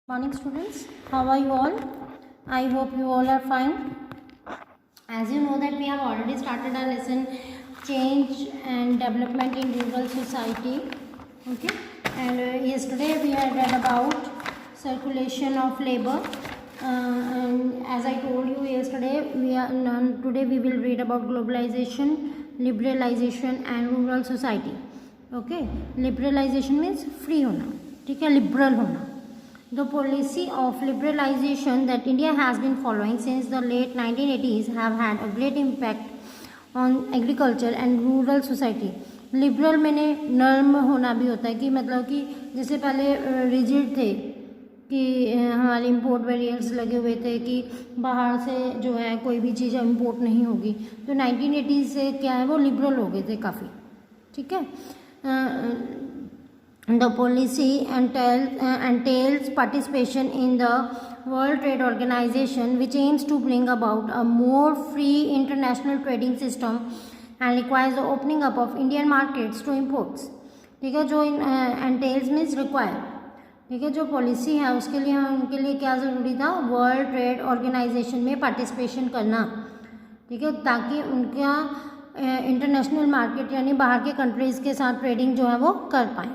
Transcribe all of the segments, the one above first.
Morning students, how are you all? I hope you all are fine. As you know that we have already started our lesson change and development in rural society. Okay, and yesterday we had read about circulation of labor, and as I told you yesterday, today we will read about globalization, liberalization and rural society. Okay, liberalization means free होना, ठीक है, liberal होना. The policy of liberalization that India has been following since the late 1980s have had a great impact on agriculture and rural society. Liberal मैंने नर्म होना भी होता है कि मतलब कि जैसे पहले रिजिड थे कि हमारे इंपोर्ट बैरियर्स लगे हुए थे कि बाहर से जो है कोई भी चीज़ इंपोर्ट नहीं होगी, तो 1980 से क्या है वो लिबरल हो गए थे काफ़ी, ठीक है. The policy entails participation in the World Trade Organization, which aims to bring about a more free international trading system and requires the opening up of Indian markets to imports. ठीक है, जो entails means require. ठीक है, जो policy है उसके लिए उनके लिए क्या ज़रूरी था, वर्ल्ड ट्रेड ऑर्गेनाइजेशन में पार्टिसिपेशन करना. ठीक है, ताकि उनका इंटरनेशनल मार्केट यानी बाहर के कंट्रीज़ के साथ ट्रेडिंग जो है वो कर पाएँ.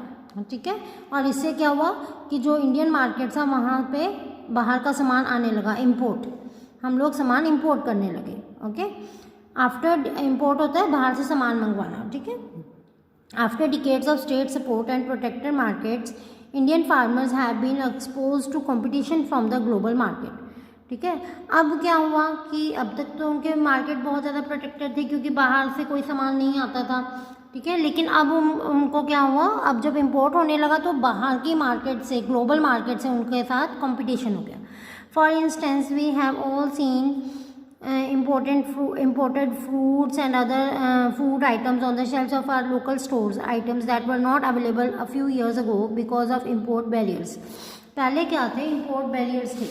ठीक है, और इससे क्या हुआ कि जो इंडियन मार्केट्स है वहाँ पे बाहर का सामान आने लगा, इंपोर्ट, हम लोग सामान इंपोर्ट करने लगे. ओके, आफ्टर इंपोर्ट होता है बाहर से सामान मंगवाना. ठीक है, after decades of state support and protected markets Indian farmers have been expose to competition from the global market. ठीक है, अब क्या हुआ कि अब तक तो उनके मार्केट बहुत ज़्यादा प्रोटेक्टेड थे क्योंकि बाहर से कोई सामान नहीं आता था. ठीक है, लेकिन अब उनको क्या हुआ, अब जब इंपोर्ट होने लगा तो बाहर की मार्केट से, ग्लोबल मार्केट से उनके साथ कंपटीशन हो गया. For instance we have all seen imported fruits and other food items on the shelves of our local stores, items that were not available a few years ago because of import barriers. पहले क्या थे, import barriers थे,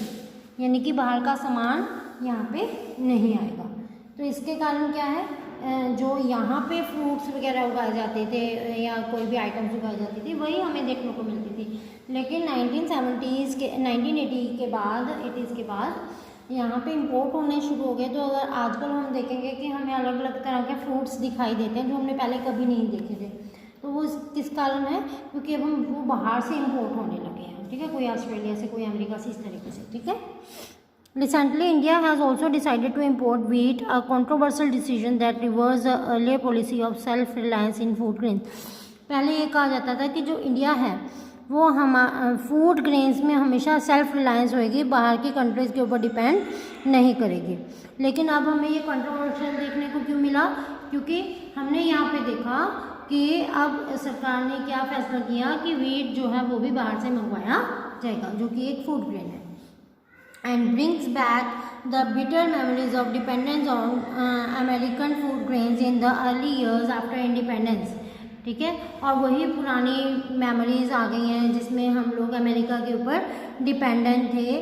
यानी कि बाहर का सामान यहाँ पे नहीं आएगा. तो इसके कारण क्या है, जो यहाँ पे फ्रूट्स वगैरह उगाए जाते थे या कोई भी आइटम्स उगाई जाती थी वही हमें देखने को मिलती थी. लेकिन 1970s के 1980 के बाद 80s के बाद यहाँ पे इंपोर्ट होने शुरू हो गए. तो अगर आजकल हम देखेंगे कि हमें अलग अलग तरह के फ्रूट्स दिखाई देते हैं जो हमने पहले कभी नहीं देखे थे. तो वो किस कारण है, क्योंकि अब हम वो बाहर से इंपोर्ट होने लगे हैं. ठीक है, कोई ऑस्ट्रेलिया से, कोई अमेरिका से, इस तरीके से. ठीक है, Recently, India has also decided to import wheat, a controversial decision that reversed the earlier policy of self-reliance in food grains. पहले ये कहा जाता था कि जो इंडिया है वो हम फूड ग्रेन्स में हमेशा सेल्फ रिलायंस होएगी, बाहर की कंट्रीज़ के ऊपर डिपेंड नहीं करेगी. लेकिन अब हमें ये कंट्रोवर्शियल देखने को क्यों मिला, क्योंकि हमने यहाँ पे देखा कि अब सरकार ने क्या फैसला किया कि वीट जो है वो भी बाहर से मंगवाया जाएगा, जो कि एक फूड ग्रेन है. And brings back the bitter memories of dependence on American food grains in the early years after independence. ठीक है, और वही पुरानी मेमोरीज आ गई हैं जिसमें हम लोग अमेरिका के ऊपर डिपेंडेंट थे.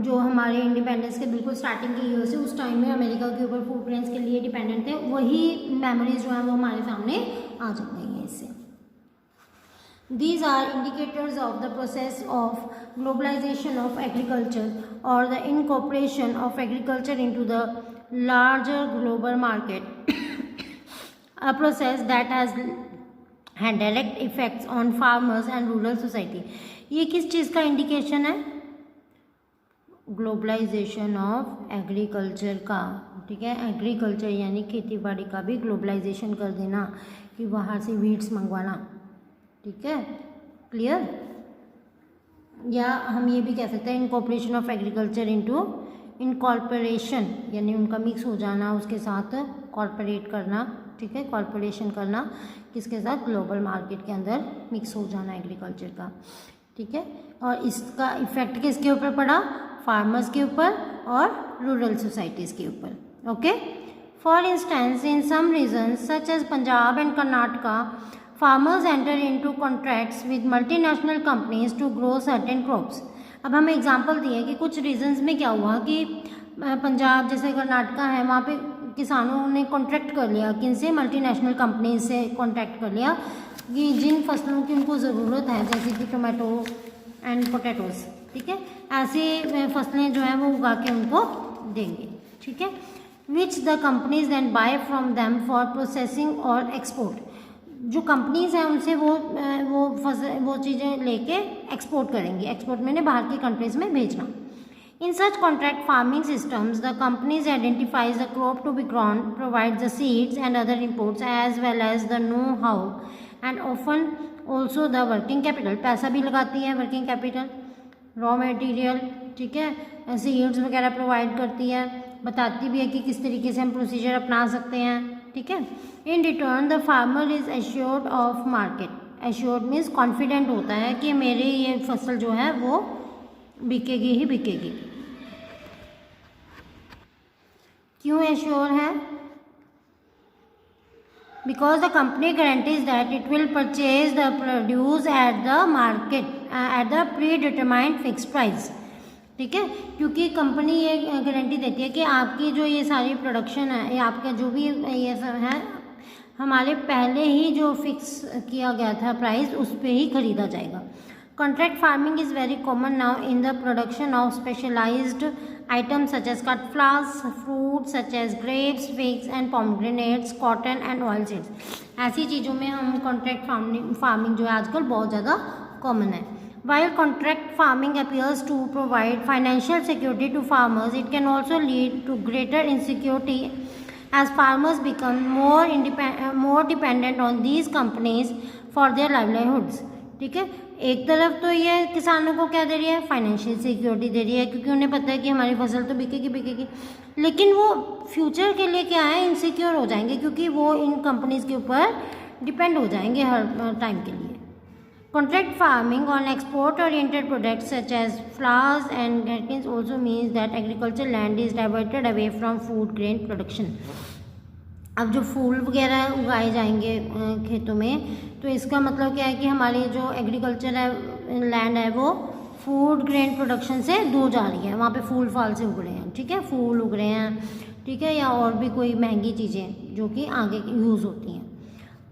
जो हमारे इंडिपेंडेंस के बिल्कुल स्टार्टिंग के ईयर से उस टाइम में अमेरिका के ऊपर फूड ग्रेन्स के लिए डिपेंडेंट थे, वही मेमोरीज जो हैं वो हमारे सामने आ जाती हैं इससे. These are indicators of the process of globalization of agriculture or the incorporation of agriculture into the larger global market, a process that has had direct effects on farmers and rural society. ये किस चीज़ का indication है, globalisation of agriculture का. ठीक है, agriculture यानी खेती बाड़ी का भी ग्लोबलाइजेशन कर देना कि बाहर से वीड्स मंगवाना. ठीक है, क्लियर. या हम ये भी कह सकते हैं incorporation of agriculture into incorporation, यानी उनका मिक्स हो जाना, उसके साथ कॉर्पोरेट करना. ठीक है, कॉर्पोरेशन करना किसके साथ, ग्लोबल मार्केट के अंदर मिक्स हो जाना एग्रीकल्चर का. ठीक है, और इसका इफेक्ट किसके ऊपर पड़ा, फार्मर्स के ऊपर और रूरल सोसाइटीज़ के ऊपर. Okay, for instance in some regions such as Punjab and Karnataka, farmers enter into contracts with multinational companies to grow certain crops. अब हमें एग्जांपल दिए कि कुछ रीजंस में क्या हुआ कि पंजाब जैसे कर्नाटका है वहाँ पे किसानों ने कॉन्ट्रैक्ट कर लिया, किनसे, मल्टीनेशनल कंपनीज से कॉन्ट्रैक्ट कर लिया कि जिन फसलों की उनको ज़रूरत है, जैसे कि टोमेटो एंड पोटैटोज, ठीक है, ऐसे फसलें जो हैं वो उगा के उनको देंगे, ठीक है। Which the companies then buy from them for processing और एक्सपोर्ट, जो कंपनीज हैं उनसे वो चीज़ें लेके एक्सपोर्ट करेंगी, एक्सपोर्ट मैंने बाहर की कंट्रीज में भेजना। In such contract farming systems, the companies identifies the crop to be grown, provides the seeds and other inputs as well as the know-how and often also the working capital. पैसा भी लगाती है, working capital, raw material, ठीक है, seeds वगैरह provide करती है, बताती भी है कि किस तरीके से हम प्रोसीजर अपना सकते हैं, ठीक है। In return the farmer is assured of market. Assured means confident होता है कि मेरी ये फसल जो है वो बिकेगी ही बिकेगी। क्यों एश्योर है? Because the company guarantees that it will purchase the produce at the market at the pre determined fix price, ठीक है, क्योंकि कंपनी ये गारंटी देती है कि आपकी जो ये सारी प्रोडक्शन है या आपका जो भी ये सब है हमारे पहले ही जो फिक्स किया गया था प्राइस उस पर ही खरीदा जाएगा। Contract farming is very common now in the production of specialized items such as cut flowers, fruits such as grapes, figs and pomegranates, cotton and oilseeds। ऐसी चीज़ों में हम कॉन्ट्रैक्ट फार्मिंग जो है आजकल बहुत ज़्यादा कॉमन है। While contract farming appears to provide financial security to farmers, it can also lead to greater insecurity as farmers become more dependent on these companies for their livelihoods, ठीक है। एक तरफ तो ये किसानों को क्या दे रही है, फाइनेंशियल सिक्योरिटी दे रही है, क्योंकि उन्हें पता है कि हमारी फसल तो बिकेगी, लेकिन वो फ्यूचर के लिए क्या है, इनसिक्योर हो जाएंगे, क्योंकि वो इन कंपनीज के ऊपर डिपेंड हो जाएंगे हर टाइम के लिए। Contract farming on export oriented products such as flowers and grains also means that agriculture land is diverted away from food grain production. अब जो फूल वगैरह उगाए जाएंगे खेतों में, तो इसका मतलब क्या है कि हमारी जो एग्रीकल्चर है लैंड है वो फूड ग्रेन प्रोडक्शन से दूर जा रही है, वहाँ पे फूल फाल से उग रहे हैं, ठीक है, फूल उग रहे हैं, ठीक है, या और भी कोई महंगी चीज़ें जो कि आगे यूज़ होती हैं।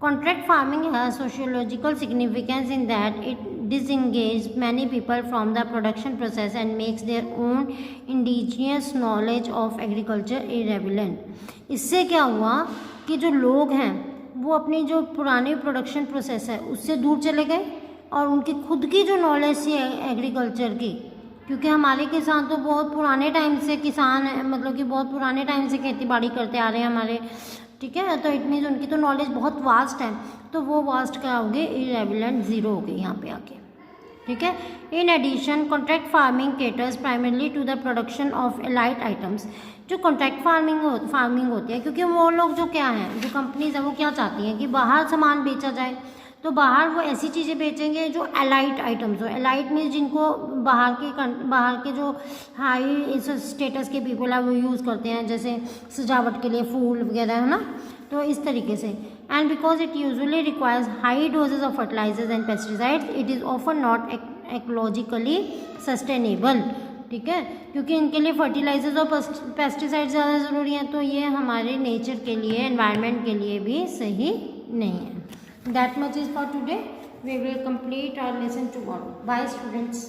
Contract farming has sociological significance in that it disengage many people from the production process and makes their own indigenous knowledge of agriculture irrelevant. इससे क्या हुआ कि जो लोग हैं वो अपनी जो पुरानी प्रोडक्शन प्रोसेस है उससे दूर चले गए और उनकी खुद की जो नॉलेज थी एग्रीकल्चर की, क्योंकि हमारे किसान तो बहुत पुराने टाइम से किसान है, मतलब कि बहुत पुराने टाइम से खेती बाड़ी करते आ रहे हैं हमारे, ठीक है, तो इट मीन्स उनकी तो नॉलेज बहुत वास्ट है, तो वो वास्ट क्या हो गई, इरेलेवेंट, ज़ीरो हो गई यहाँ पे आके, ठीक है। In addition contract farming caters primarily to the production of elite items. जो कॉन्ट्रैक्ट फार्मिंग होती है, क्योंकि वो लोग जो क्या हैं, जो कंपनीज हैं वो क्या चाहती हैं कि बाहर सामान बेचा जाए, तो बाहर वो ऐसी चीज़ें बेचेंगे जो एलाइट आइटम्स हो। एलाइट मीन्स जिनको बाहर के जो हाई स्टेटस के पीपल है वो यूज़ करते हैं, जैसे सजावट के लिए फूल वगैरह, है ना, तो इस तरीके से। And because it usually requires high doses of fertilisers and pesticides, it is often not ecologically sustainable, ठीक है, क्योंकि इनके लिए फर्टिलाइजर्स और पेस्टिसाइड्स ज़्यादा ज़रूरी हैं, तो ये हमारे नेचर के लिए, एनवायरनमेंट के लिए भी सही नहीं है। That much is for today. We will complete our lesson tomorrow. Bye students.